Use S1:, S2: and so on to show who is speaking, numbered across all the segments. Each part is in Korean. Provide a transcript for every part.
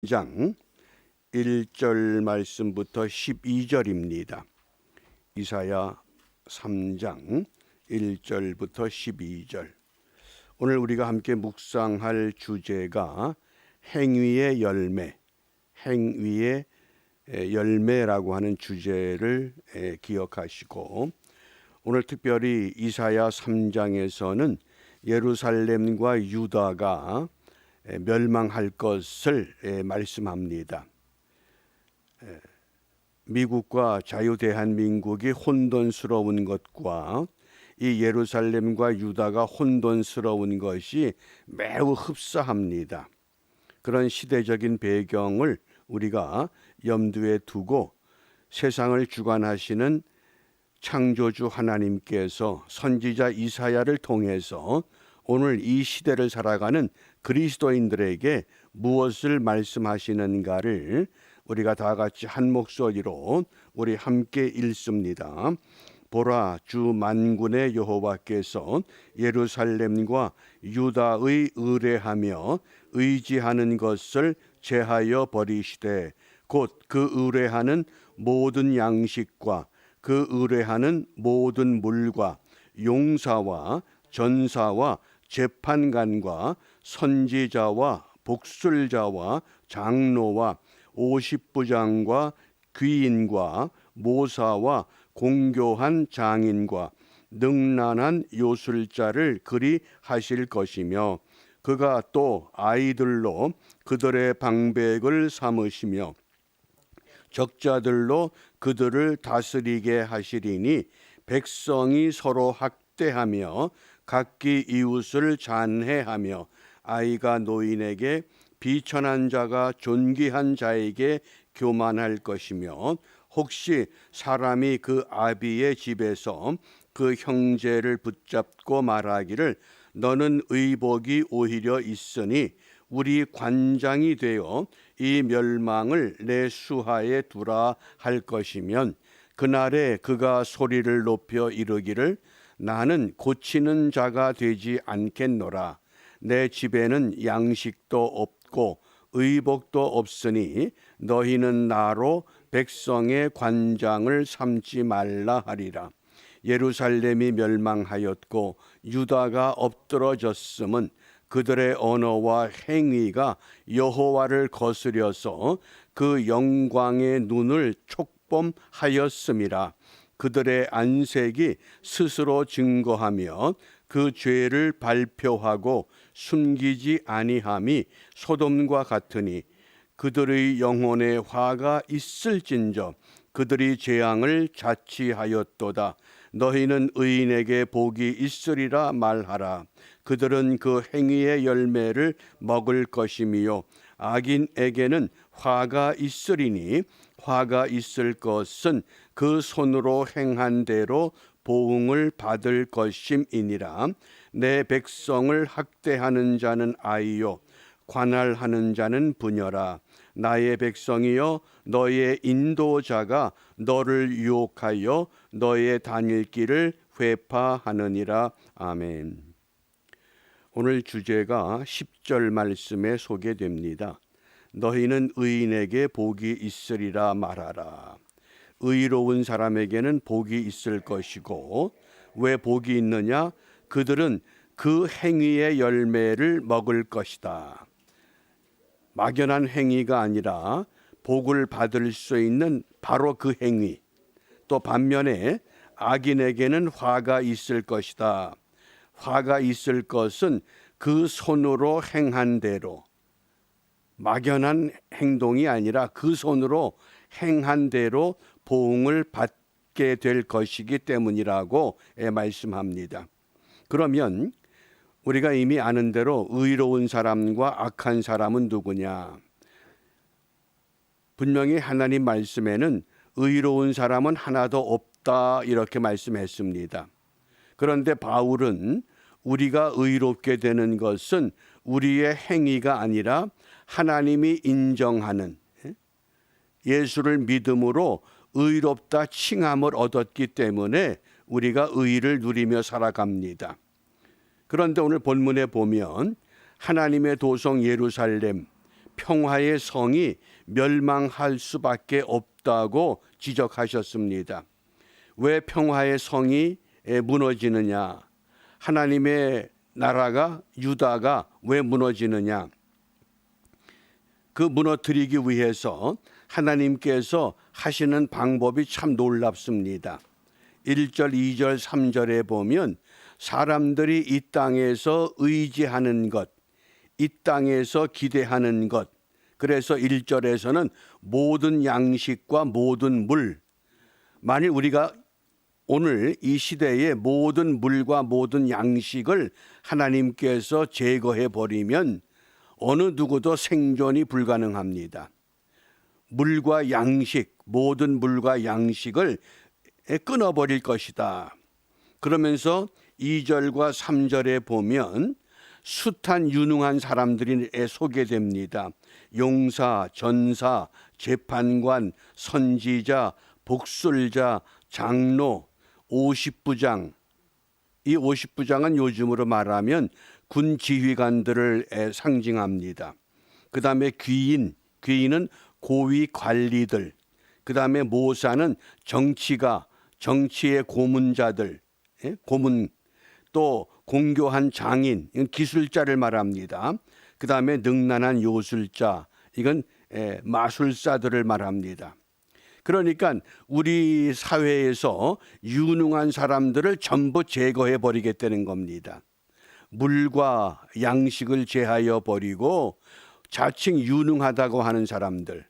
S1: 장 1절 말씀부터 12절입니다. 이사야 3장 1절부터 12절. 오늘 우리가 함께 묵상할 주제가 행위의 열매, 행위의 열매라고 하는 주제를 기억하시고, 오늘 특별히 이사야 3장에서는 예루살렘과 유다가 멸망할 것을 말씀합니다. 미국과 자유대한민국이 혼돈스러운 것과 이 예루살렘과 유다가 혼돈스러운 것이 매우 흡사합니다. 그런 시대적인 배경을 우리가 염두에 두고 세상을 주관하시는 창조주 하나님께서 선지자 이사야를 통해서 오늘 이 시대를 살아가는 그리스도인들에게 무엇을 말씀하시는가를 우리가 다 같이 한 목소리로 우리 함께 읽습니다. 보라, 주 만군의 여호와께서 예루살렘과 유다의 의뢰하며 의지하는 것을 제하여 버리시되 곧 그 의뢰하는 모든 양식과 그 의뢰하는 모든 물과 용사와 전사와 재판관과 선지자와 복술자와 장로와 50부장과 귀인과 모사와 공교한 장인과 능란한 요술자를 그리 하실 것이며 그가 또 아이들로 그들의 방백을 삼으시며 적자들로 그들을 다스리게 하시리니 백성이 서로 학대하며 각기 이웃을 잔해하며 아이가 노인에게 비천한 자가 존귀한 자에게 교만할 것이며 혹시 사람이 그 아비의 집에서 그 형제를 붙잡고 말하기를 너는 의복이 오히려 있으니 우리 관장이 되어 이 멸망을 내 수하에 두라 할 것이면 그날에 그가 소리를 높여 이르기를 나는 고치는 자가 되지 않겠노라. 내 집에는 양식도 없고 의복도 없으니 너희는 나로 백성의 관장을 삼지 말라 하리라. 예루살렘이 멸망하였고 유다가 엎드러졌음은 그들의 언어와 행위가 여호와를 거스려서 그 영광의 눈을 촉범하였음이라. 그들의 안색이 스스로 증거하며 그 죄를 발표하고 숨기지 아니함이 소돔과 같으니 그들의 영혼에 화가 있을진저 그들이 재앙을 자치하였도다. 너희는 의인에게 복이 있으리라 말하라. 그들은 그 행위의 열매를 먹을 것이며 악인에게는 화가 있으리니 화가 있을 것은 그 손으로 행한 대로 보응을 받을 것임이니라. 내 백성을 학대하는 자는 아이요 관할하는 자는 부녀라. 나의 백성이여 너의 인도자가 너를 유혹하여 너의 다닐 길을 회파하느니라. 아멘. 오늘 주제가 10절 말씀에 소개됩니다. 너희는 의인에게 복이 있으리라 말하라. 의로운 사람에게는 복이 있을 것이고 왜 복이 있느냐? 그들은 그 행위의 열매를 먹을 것이다. 막연한 행위가 아니라 복을 받을 수 있는 바로 그 행위. 또 반면에 악인에게는 화가 있을 것이다. 화가 있을 것은 그 손으로 행한 대로 막연한 행동이 아니라 그 손으로 행한 대로 보응을 받게 될 것이기 때문이라고 말씀합니다. 그러면 우리가 이미 아는 대로 의로운 사람과 악한 사람은 누구냐? 분명히 하나님 말씀에는 의로운 사람은 하나도 없다 이렇게 말씀했습니다. 그런데 바울은 우리가 의롭게 되는 것은 우리의 행위가 아니라 하나님이 인정하는 예수를 믿음으로 의롭다 칭함을 얻었기 때문에 우리가 의를 누리며 살아갑니다. 그런데 오늘 본문에 보면 하나님의 도성 예루살렘 평화의 성이 멸망할 수밖에 없다고 지적하셨습니다. 왜 평화의 성이 무너지느냐? 하나님의 나라가, 유다가 왜 무너지느냐? 그 무너뜨리기 위해서 하나님께서 하시는 방법이 참 놀랍습니다. 1절, 2절, 3절에 보면 사람들이 이 땅에서 의지하는 것, 이 땅에서 기대하는 것, 그래서 1절에서는 모든 양식과 모든 물, 만일 우리가 오늘 이 시대의 모든 물과 모든 양식을 하나님께서 제거해 버리면 어느 누구도 생존이 불가능합니다. 물과 양식, 모든 물과 양식을 끊어버릴 것이다. 그러면서 2절과 3절에 보면 숱한 유능한 사람들이 소개됩니다. 용사, 전사, 재판관, 선지자, 복술자, 장로, 50부장. 이 50부장은 요즘으로 말하면 군 지휘관들을 상징합니다. 그 다음에 귀인, 귀인은 고위 관리들, 그 다음에 모사는 정치가, 정치의 고문자들, 고문, 또 공교한 장인, 이건 기술자를 말합니다. 그 다음에 능란한 요술자, 이건 마술사들을 말합니다. 그러니까 우리 사회에서 유능한 사람들을 전부 제거해 버리겠다는 겁니다. 물과 양식을 제하여 버리고 자칭 유능하다고 하는 사람들,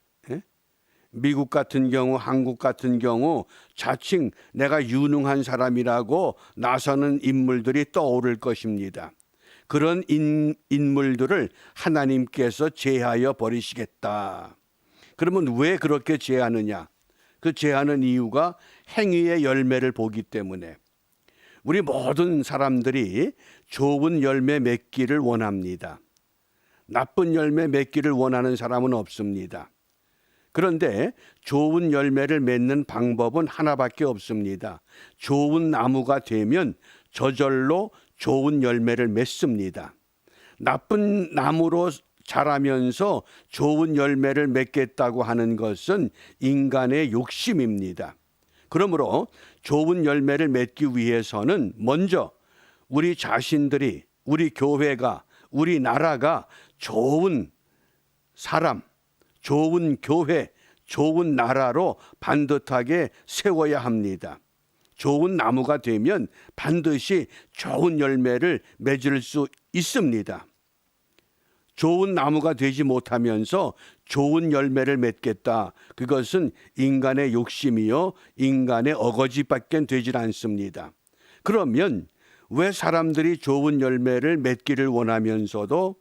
S1: 미국 같은 경우, 한국 같은 경우 자칭 내가 유능한 사람이라고 나서는 인물들이 떠오를 것입니다. 그런 인물들을 하나님께서 제하여 버리시겠다. 그러면 왜 그렇게 제하느냐? 그 제하는 이유가 행위의 열매를 보기 때문에. 우리 모든 사람들이 좋은 열매 맺기를 원합니다. 나쁜 열매 맺기를 원하는 사람은 없습니다. 그런데 좋은 열매를 맺는 방법은 하나밖에 없습니다. 좋은 나무가 되면 저절로 좋은 열매를 맺습니다. 나쁜 나무로 자라면서 좋은 열매를 맺겠다고 하는 것은 인간의 욕심입니다. 그러므로 좋은 열매를 맺기 위해서는 먼저 우리 자신들이, 우리 교회가, 우리 나라가 좋은 사람, 좋은 교회, 좋은 나라로 반듯하게 세워야 합니다. 좋은 나무가 되면 반드시 좋은 열매를 맺을 수 있습니다. 좋은 나무가 되지 못하면서 좋은 열매를 맺겠다. 그것은 인간의 욕심이요, 인간의 어거지밖에 되질 않습니다. 그러면 왜 사람들이 좋은 열매를 맺기를 원하면서도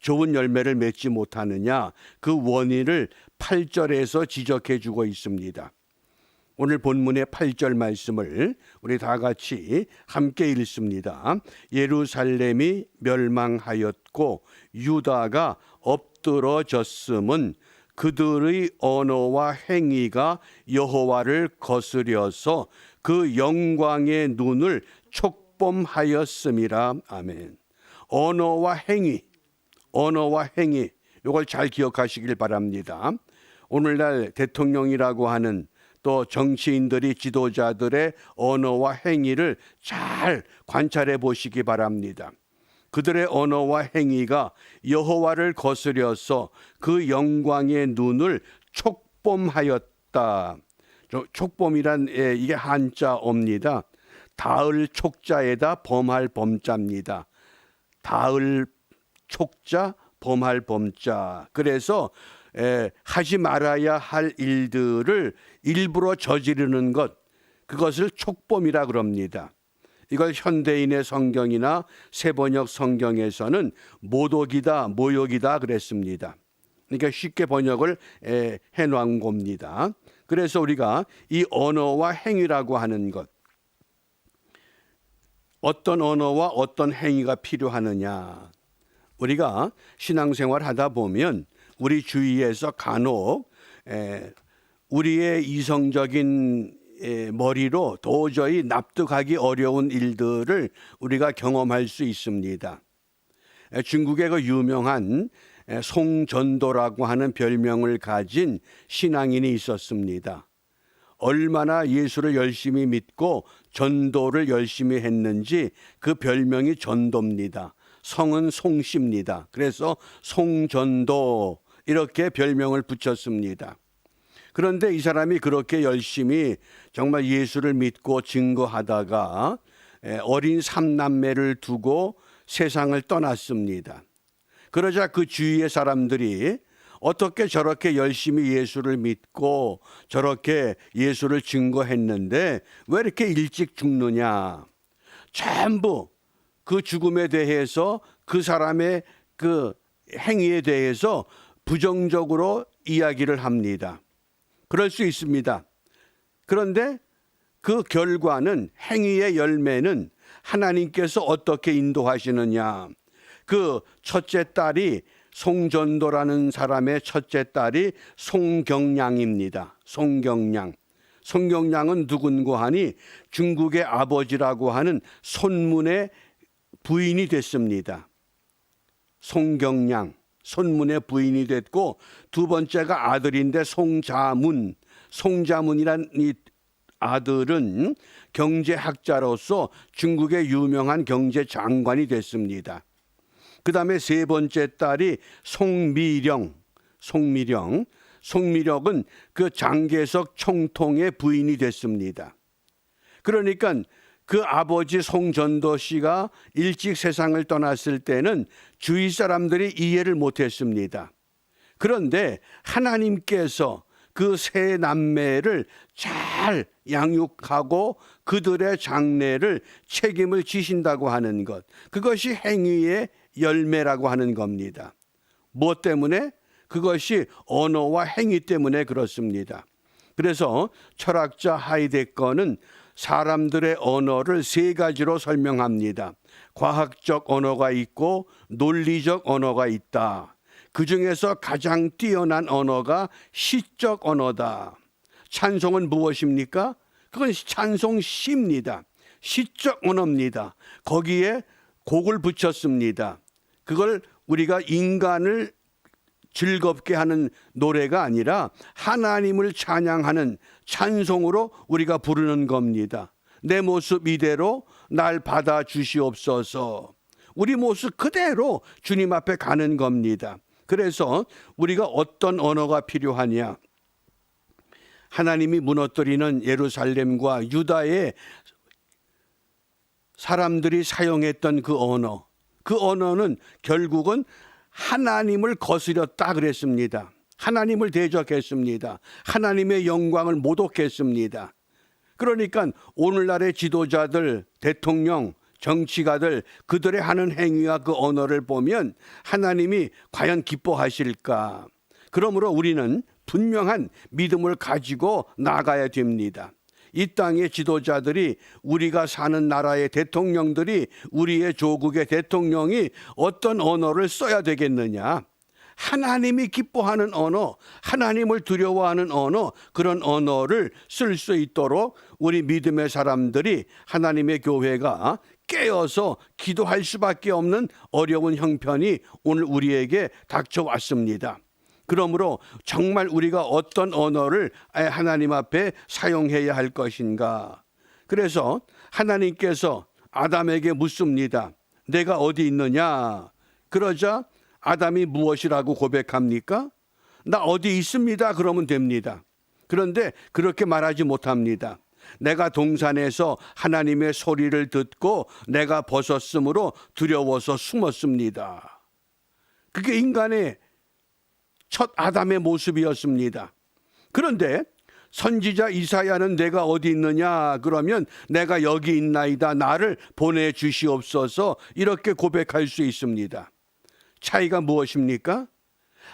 S1: 좋은 열매를 맺지 못하느냐? 그 원인을 8절에서 지적해 주고 있습니다. 오늘 본문의 8절 말씀을 우리 다 같이 함께 읽습니다. 예루살렘이 멸망하였고 유다가 엎드러졌음은 그들의 언어와 행위가 여호와를 거스려서 그 영광의 눈을 촉범하였음이라. 아멘. 언어와 행위, 이걸 잘 기억하시길 바랍니다. 오늘날 대통령이라고 하는 또 정치인들이, 지도자들의 언어와 행위를 잘 관찰해 보시기 바랍니다. 그들의 언어와 행위가 여호와를 거스려서 그 영광의 눈을 촉범하였다. 촉범이란 이게 한자어입니다. 닿을 촉자에다 범할 범자입니다. 닿을 촉자, 범할 범자. 그래서 하지 말아야 할 일들을 일부러 저지르는 것, 그것을 촉범이라 그럽니다. 이걸 현대인의 성경이나 새번역 성경에서는 모독이다, 모욕이다 그랬습니다. 그러니까 쉽게 번역을 해놓은 겁니다. 그래서 우리가 이 언어와 행위라고 하는 것, 어떤 언어와 어떤 행위가 필요하느냐. 우리가 신앙생활 하다 보면 우리 주위에서 간혹 우리의 이성적인 머리로 도저히 납득하기 어려운 일들을 우리가 경험할 수 있습니다. 중국의 그 유명한 송전도라고 하는 별명을 가진 신앙인이 있었습니다. 얼마나 예수를 열심히 믿고 전도를 열심히 했는지 그 별명이 전도입니다. 성은 송씨입니다. 그래서 송전도 이렇게 별명을 붙였습니다. 그런데 이 사람이 그렇게 열심히 정말 예수를 믿고 증거하다가 어린 삼남매를 두고 세상을 떠났습니다. 그러자 그 주위의 사람들이 어떻게 저렇게 열심히 예수를 믿고 저렇게 예수를 증거했는데 왜 이렇게 일찍 죽느냐. 전부 그 죽음에 대해서 그 사람의 그 행위에 대해서 부정적으로 이야기를 합니다. 그럴 수 있습니다. 그런데 그 결과는 행위의 열매는 하나님께서 어떻게 인도하시느냐. 그 첫째 딸이 송전도라는 사람의 첫째 딸이 송경량입니다. 송경량. 송경량은 누군고 하니 중국의 아버지라고 하는 손문의 부인이 됐습니다. 송경량, 손문의 부인이 됐고 두 번째가 아들인데 송자문. 송자문이란 이 아들은 경제학자로서 중국의 유명한 경제장관이 됐습니다. 그 다음에 세 번째 딸이 송미령. 송미령은 그 장개석 총통의 부인이 됐습니다. 그러니까 그 아버지 송전도 씨가 일찍 세상을 떠났을 때는 주위 사람들이 이해를 못했습니다. 그런데 하나님께서 그 세 남매를 잘 양육하고 그들의 장래를 책임을 지신다고 하는 것, 그것이 행위의 열매라고 하는 겁니다. 무엇 때문에? 그것이 언어와 행위 때문에 그렇습니다. 그래서 철학자 하이데거는 사람들의 언어를 세 가지로 설명합니다. 과학적 언어가 있고 논리적 언어가 있다. 그 중에서 가장 뛰어난 언어가 시적 언어다. 찬송은 무엇입니까? 그건 찬송시입니다. 시적 언어입니다. 거기에 곡을 붙였습니다. 그걸 우리가 인간을 즐겁게 하는 노래가 아니라 하나님을 찬양하는 찬송으로 우리가 부르는 겁니다. 내 모습 이대로 날 받아 주시옵소서. 우리 모습 그대로 주님 앞에 가는 겁니다. 그래서 우리가 어떤 언어가 필요하냐? 하나님이 무너뜨리는 예루살렘과 유다의 사람들이 사용했던 그 언어는 결국은 하나님을 거스렸다 그랬습니다. 하나님을 대적했습니다. 하나님의 영광을 모독했습니다. 그러니까 오늘날의 지도자들, 대통령, 정치가들 그들의 하는 행위와 그 언어를 보면 하나님이 과연 기뻐하실까? 그러므로 우리는 분명한 믿음을 가지고 나가야 됩니다. 이 땅의 지도자들이, 우리가 사는 나라의 대통령들이, 우리의 조국의 대통령이 어떤 언어를 써야 되겠느냐? 하나님이 기뻐하는 언어, 하나님을 두려워하는 언어, 그런 언어를 쓸 수 있도록 우리 믿음의 사람들이, 하나님의 교회가 깨어서 기도할 수밖에 없는 어려운 형편이 오늘 우리에게 닥쳐왔습니다. 그러므로 정말 우리가 어떤 언어를 하나님 앞에 사용해야 할 것인가? 그래서 하나님께서 아담에게 묻습니다. 내가 어디 있느냐? 그러자 아담이 무엇이라고 고백합니까? 나 어디 있습니다. 그러면 됩니다. 그런데 그렇게 말하지 못합니다. 내가 동산에서 하나님의 소리를 듣고 내가 벗었으므로 두려워서 숨었습니다. 그게 인간의 첫 아담의 모습이었습니다. 그런데 선지자 이사야는 내가 어디 있느냐 그러면 내가 여기 있나이다 나를 보내주시옵소서 이렇게 고백할 수 있습니다. 차이가 무엇입니까?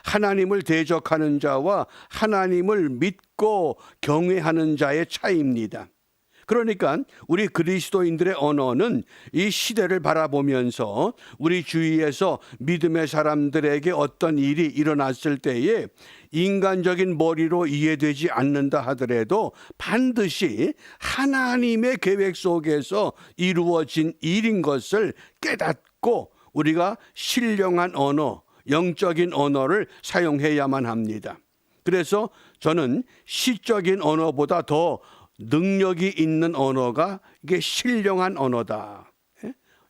S1: 하나님을 대적하는 자와 하나님을 믿고 경외하는 자의 차이입니다. 그러니까 우리 그리스도인들의 언어는 이 시대를 바라보면서 우리 주위에서 믿음의 사람들에게 어떤 일이 일어났을 때에 인간적인 머리로 이해되지 않는다 하더라도 반드시 하나님의 계획 속에서 이루어진 일인 것을 깨닫고 우리가 신령한 언어, 영적인 언어를 사용해야만 합니다. 그래서 저는 시적인 언어보다 더 능력이 있는 언어가 이게 신령한 언어다.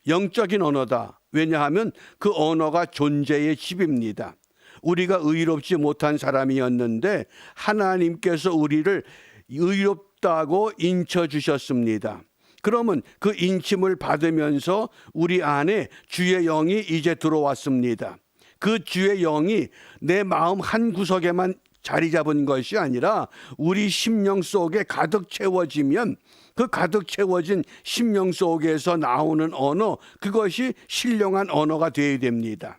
S1: 영적인 언어다. 왜냐하면 그 언어가 존재의 집입니다. 우리가 의롭지 못한 사람이었는데 하나님께서 우리를 의롭다고 인쳐주셨습니다. 그러면 그 인침을 받으면서 우리 안에 주의 영이 이제 들어왔습니다. 그 주의 영이 내 마음 한 구석에만 자리 잡은 것이 아니라 우리 심령 속에 가득 채워지면 그 가득 채워진 심령 속에서 나오는 언어, 그것이 신령한 언어가 되어야 됩니다.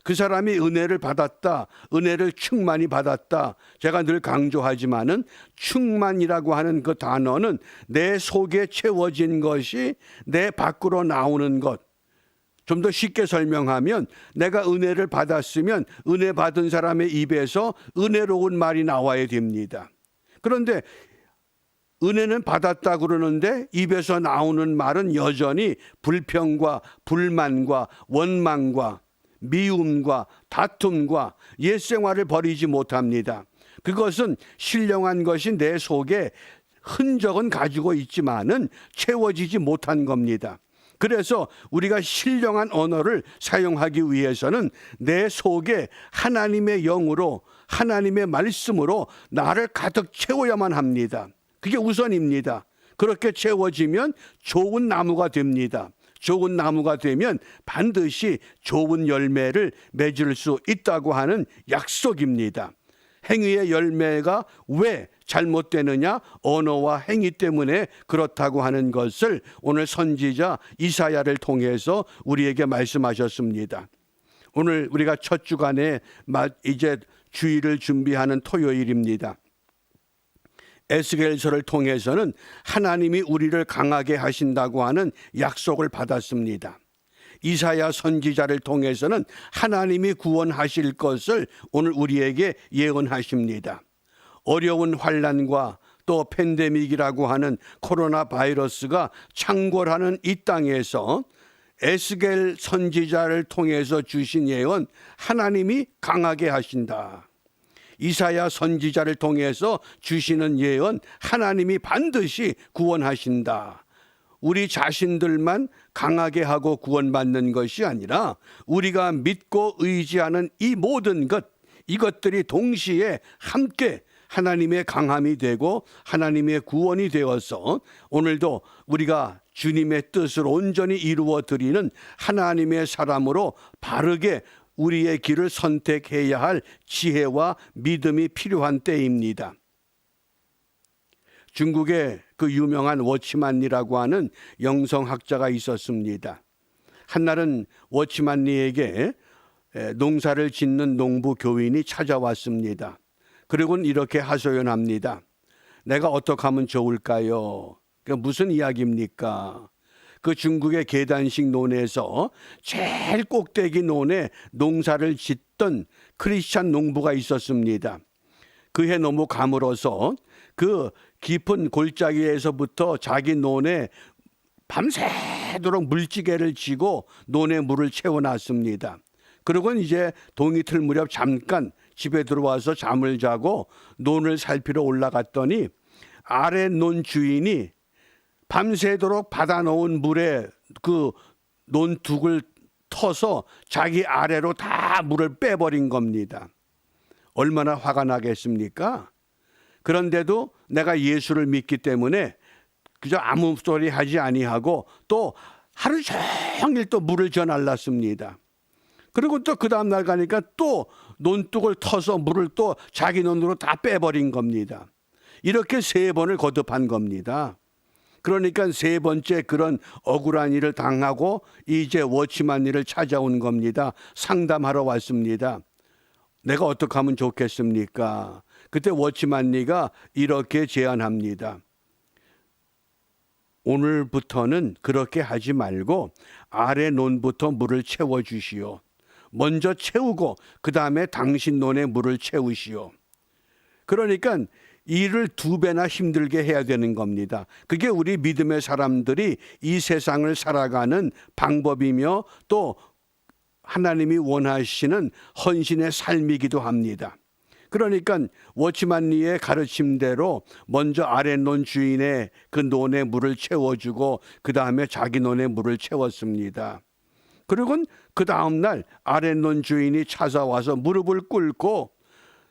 S1: 그 사람이 은혜를 받았다, 은혜를 충만히 받았다. 제가 늘 강조하지만은 충만이라고 하는 그 단어는 내 속에 채워진 것이 내 밖으로 나오는 것. 좀 더 쉽게 설명하면 내가 은혜를 받았으면 은혜 받은 사람의 입에서 은혜로운 말이 나와야 됩니다. 그런데 은혜는 받았다 그러는데 입에서 나오는 말은 여전히 불평과 불만과 원망과 미움과 다툼과 옛생활을 버리지 못합니다. 그것은 신령한 것이 내 속에 흔적은 가지고 있지만은 채워지지 못한 겁니다. 그래서 우리가 신령한 언어를 사용하기 위해서는 내 속에 하나님의 영으로, 하나님의 말씀으로 나를 가득 채워야만 합니다. 그게 우선입니다. 그렇게 채워지면 좋은 나무가 됩니다. 좋은 나무가 되면 반드시 좋은 열매를 맺을 수 있다고 하는 약속입니다. 행위의 열매가 왜 잘못되느냐? 언어와 행위 때문에 그렇다고 하는 것을 오늘 선지자 이사야를 통해서 우리에게 말씀하셨습니다. 오늘 우리가 첫 주간에 이제 주일을 준비하는 토요일입니다. 에스겔서를 통해서는 하나님이 우리를 강하게 하신다고 하는 약속을 받았습니다. 이사야 선지자를 통해서는 하나님이 구원하실 것을 오늘 우리에게 예언하십니다. 어려운 환난과 또 팬데믹이라고 하는 코로나 바이러스가 창궐하는 이 땅에서 에스겔 선지자를 통해서 주신 예언, 하나님이 강하게 하신다. 이사야 선지자를 통해서 주시는 예언, 하나님이 반드시 구원하신다. 우리 자신들만 강하게 하고 구원받는 것이 아니라 우리가 믿고 의지하는 이 모든 것, 이것들이 동시에 함께 하나님의 강함이 되고 하나님의 구원이 되어서 오늘도 우리가 주님의 뜻을 온전히 이루어 드리는 하나님의 사람으로 바르게 우리의 길을 선택해야 할 지혜와 믿음이 필요한 때입니다. 중국에 그 유명한 워치만리라고 하는 영성학자가 있었습니다. 한날은 워치만리에게 농사를 짓는 농부 교인이 찾아왔습니다. 그리고는 이렇게 하소연합니다. 내가 어떻게 하면 좋을까요? 무슨 이야기입니까? 그 중국의 계단식 논에서 제일 꼭대기 논에 농사를 짓던 크리스찬 농부가 있었습니다. 그해 너무 가물어서 그 깊은 골짜기에서부터 자기 논에 밤새도록 물지개를 쥐고 논에 물을 채워놨습니다. 그러고는 이제 동이 틀 무렵 잠깐 집에 들어와서 잠을 자고 논을 살피러 올라갔더니 아래 논 주인이 밤새도록 받아놓은 물에 그 논둑을 터서 자기 아래로 다 물을 빼버린 겁니다. 얼마나 화가 나겠습니까? 그런데도 내가 예수를 믿기 때문에 그저 아무 소리 하지 아니하고 또 하루 종일 또 물을 져날랐습니다. 그리고 또 그 다음날 가니까 또 논둑을 터서 물을 또 자기 논으로 다 빼버린 겁니다. 이렇게 3번을 거듭한 겁니다. 그러니까 3번째 그런 억울한 일을 당하고 이제 워치만리를 찾아온 겁니다. 상담하러 왔습니다. 내가 어떻게 하면 좋겠습니까? 그때 워치만리가 이렇게 제안합니다. 오늘부터는 그렇게 하지 말고 아래 논부터 물을 채워주시오. 먼저 채우고 그 다음에 당신 논에 물을 채우시오. 그러니까 일을 2배나 힘들게 해야 되는 겁니다. 그게 우리 믿음의 사람들이 이 세상을 살아가는 방법이며 또 하나님이 원하시는 헌신의 삶이기도 합니다. 그러니까 워치만 리의 가르침대로 먼저 아랫논 주인의 그 논에 물을 채워주고 그 다음에 자기 논에 물을 채웠습니다. 그리고 그 다음날 아랫논 주인이 찾아와서 무릎을 꿇고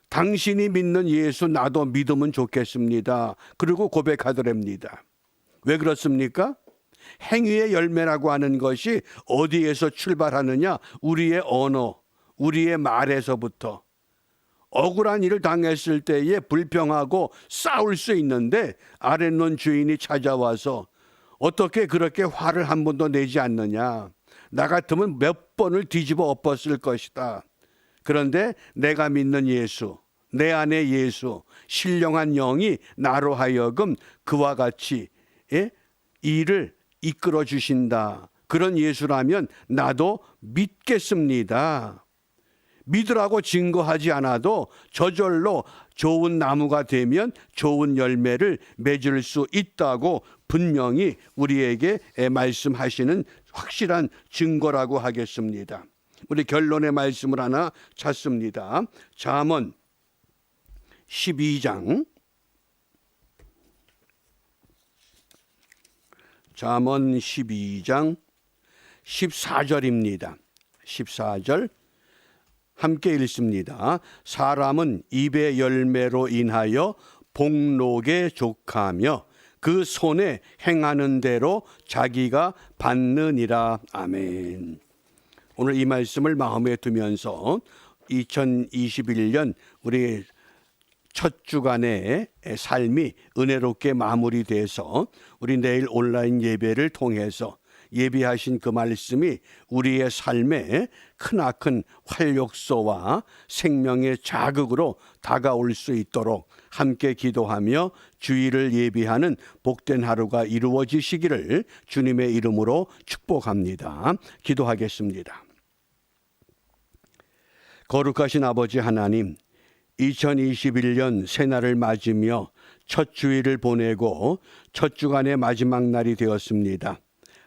S1: 당신이 믿는 예수 나도 믿으면 좋겠습니다. 그리고 고백하더랍니다. 왜 그렇습니까? 행위의 열매라고 하는 것이 어디에서 출발하느냐? 우리의 언어, 우리의 말에서부터. 억울한 일을 당했을 때에 불평하고 싸울 수 있는데 아랫논 주인이 찾아와서 어떻게 그렇게 화를 한 번도 내지 않느냐? 나 같으면 몇 번을 뒤집어 엎었을 것이다. 그런데 내가 믿는 예수, 내 안에 예수, 신령한 영이 나로 하여금 그와 같이 일을 이끌어 주신다. 그런 예수라면 나도 믿겠습니다. 믿으라고 증거하지 않아도 저절로 좋은 나무가 되면 좋은 열매를 맺을 수 있다고 분명히 우리에게 말씀하시는 확실한 증거라고 하겠습니다. 우리 결론의 말씀을 하나 찾습니다. 잠언 12장 14절입니다. 14절 함께 읽습니다. 사람은 입의 열매로 인하여 복록에 족하며 그 손에 행하는 대로 자기가 받느니라. 아멘. 오늘 이 말씀을 마음에 두면서 2021년 우리 첫 주간의 삶이 은혜롭게 마무리돼서 우리 내일 온라인 예배를 통해서 예비하신 그 말씀이 우리의 삶에 크나큰 활력소와 생명의 자극으로 다가올 수 있도록 함께 기도하며 주일을 예비하는 복된 하루가 이루어지시기를 주님의 이름으로 축복합니다. 기도하겠습니다. 거룩하신 아버지 하나님, 2021년 새날을 맞으며 첫 주일을 보내고 첫 주간의 마지막 날이 되었습니다.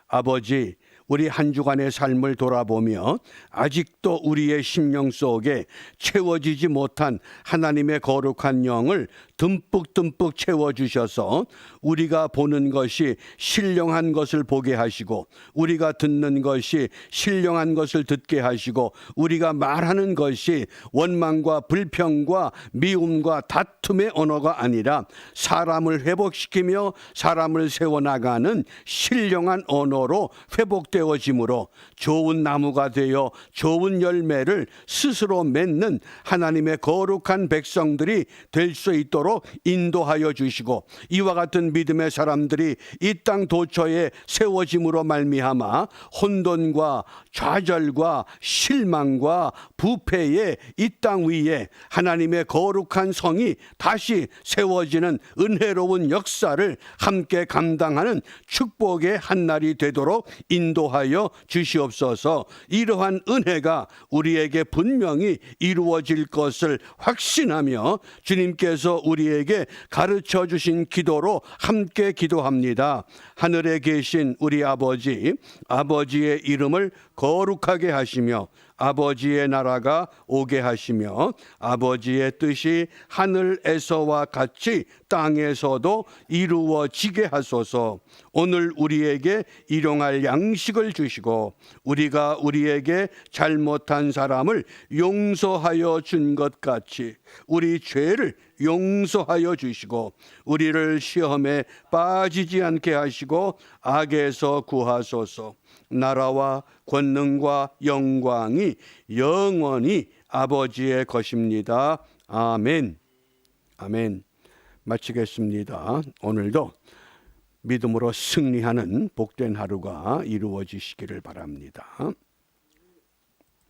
S1: 아버지, 우리 한 주간의 삶을 돌아보며 아직도 우리의 심령 속에 채워지지 못한 하나님의 거룩한 영을 듬뿍듬뿍 채워주셔서 우리가 보는 것이 신령한 것을 보게 하시고 우리가 듣는 것이 신령한 것을 듣게 하시고 우리가 말하는 것이 원망과 불평과 미움과 다툼의 언어가 아니라 사람을 회복시키며 사람을 세워나가는 신령한 언어로 회복되어짐으로 좋은 나무가 되어 좋은 열매를 스스로 맺는 하나님의 거룩한 백성들이 될 수 있도록 인도하여 주시고 이와 같은 믿음의 사람들이 이 땅 도처에 세워짐으로 말미암아 혼돈과 좌절과 실망과 부패의 이 땅 위에 하나님의 거룩한 성이 다시 세워지는 은혜로운 역사를 함께 감당하는 축복의 한날이 되도록 인도하여 주시옵소서. 이러한 은혜가 우리에게 분명히 이루어질 것을 확신하며 주님께서 우리에게 가르쳐 주신 기도로 함께 기도합니다. 하늘에 계신 우리 아버지, 아버지의 이름을 거룩하게 하시며 아버지의 나라가 오게 하시며 아버지의 뜻이 하늘에서와 같이 땅에서도 이루어지게 하소서. 오늘 우리에게 일용할 양식을 주시고 우리가 우리에게 잘못한 사람을 용서하여 준 것 같이 우리 죄를 용서하여 주시고 우리를 시험에 빠지지 않게 하시고 악에서 구하소서. 나라와 권능과 영광이 영원히 아버지의 것입니다. 아멘. 아멘. 마치겠습니다. 오늘도 믿음으로 승리하는 복된 하루가 이루어지시기를 바랍니다.